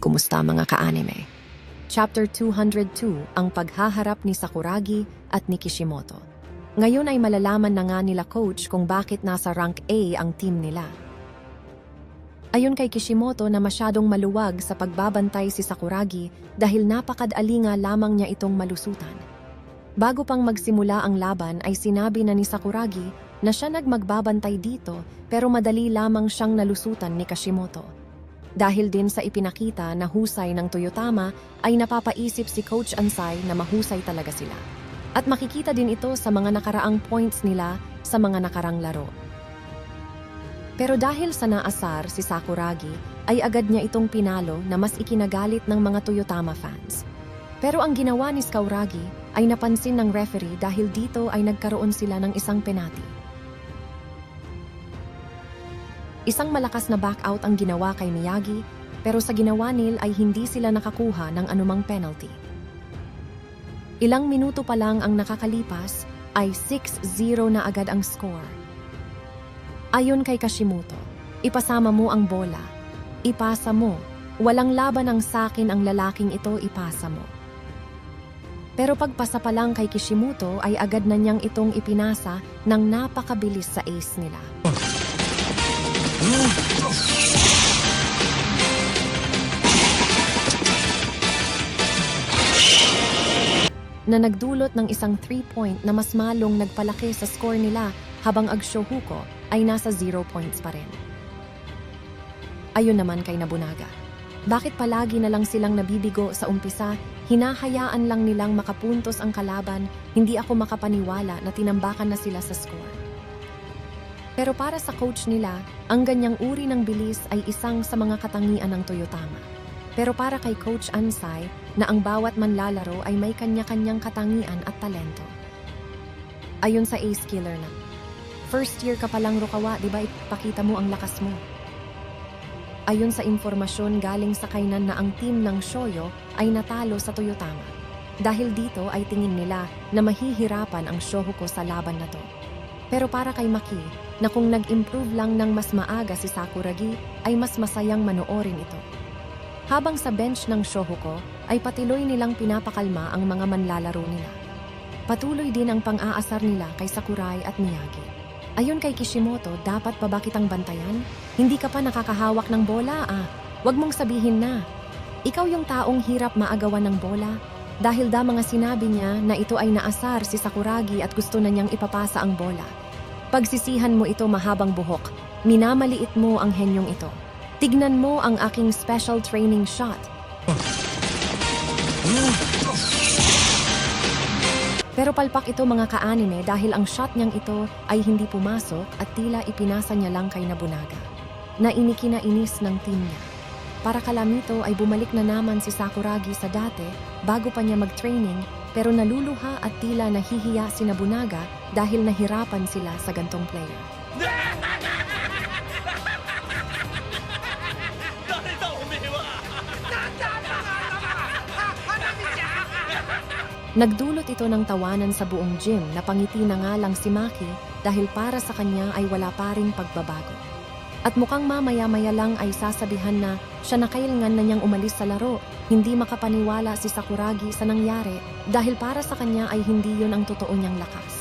Kumusta mga ka-anime? Chapter 202, ang paghaharap ni Sakuragi at ni Kishimoto. Ngayon ay malalaman na nga nila coach kung bakit nasa rank A ang team nila. Ayon kay Kishimoto na masyadong maluwag sa pagbabantay si Sakuragi dahil napakadali nga lamang niya itong malusutan. Bago pang magsimula ang laban ay sinabi na ni Sakuragi na siya nagmagbabantay dito pero madali lamang siyang nalusutan ni Kishimoto. Dahil din sa ipinakita na husay ng Toyotama ay napapaisip si Coach Ansai na mahusay talaga sila. At makikita din ito sa mga nakaraang points nila sa mga nakarang laro. Pero dahil sa naasar si Sakuragi ay agad niya itong pinalo na mas ikinagalit ng mga Toyotama fans. Pero ang ginawa ni Sakuragi ay napansin ng referee dahil dito ay nagkaroon sila ng isang penalty. Isang malakas na back-out ang ginawa kay Miyagi, pero sa ginawa nil ay hindi sila nakakuha ng anumang penalty. Ilang minuto pa lang ang nakakalipas, ay 6-0 na agad ang score. Ayon kay Kishimoto, ipasama mo ang bola. Ipasa mo. Walang laban ang sakin ang lalaking ito, ipasa mo. Pero pagpasa pa lang kay Kishimoto ay agad na niyang itong ipinasa ng napakabilis sa ace nila. Na nagdulot ng isang 3-point na mas malong nagpalaki sa score nila habang ang Shohoku ay nasa 0 points pa rin. Ayun naman kay Nobunaga. Bakit palagi na lang silang nabibigo sa umpisa, hinahayaan lang nilang makapuntos ang kalaban, hindi ako makapaniwala na tinambakan na sila sa score. Pero para sa coach nila, ang ganyang uri ng bilis ay isang sa mga katangian ng Toyotama. Pero para kay Coach Ansai, na ang bawat manlalaro ay may kanya-kanyang katangian at talento. Ayon sa ace killer na, first year ka palang Rukawa, di ba ipakita mo ang lakas mo? Ayon sa informasyon galing sa kainan na ang team ng Shoyo ay natalo sa Toyotama. Dahil dito ay tingin nila na mahihirapan ang Shohoku sa laban na to. Pero para kay Maki, na kung nag-improve lang ng mas maaga si Sakuragi, ay mas masayang manoorin ito. Habang sa bench ng Shohoku, ay patuloy nilang pinapakalma ang mga manlalaro nila. Patuloy din ang pang-aasar nila kay Sakurai at Miyagi. Ayon kay Kishimoto, dapat pa ba kitang bantayan? Hindi ka pa nakakahawak ng bola, Huwag mong sabihin na. Ikaw yung taong hirap maagawan ng bola. Dahil mga sinabi niya na ito ay naasar si Sakuragi at gusto na niyang ipapasa ang bola. Pagsisihan mo ito mahabang buhok. Minamaliit mo ang henyong ito. Tignan mo ang aking special training shot. Pero palpak ito mga ka-anime dahil ang shot niyang ito ay hindi pumasok at tila ipinasa niya lang kay Nobunaga. Na inikinainis ng team niya. Para kalamito ay bumalik na naman si Sakuragi sa dati bago pa niya mag-training pero naluluha at tila nahihiya si Nobunaga dahil nahirapan sila sa gantong player. Nagdulot ito ng tawanan sa buong gym na pangiti na nga lang si Maki dahil para sa kanya ay wala pa ring pagbabago. At mukhang mamaya-maya lang ay sasabihan na siya na kailangan na niyang umalis sa laro, hindi makapaniwala si Sakuragi sa nangyari dahil para sa kanya ay hindi yun ang totoo niyang lakas.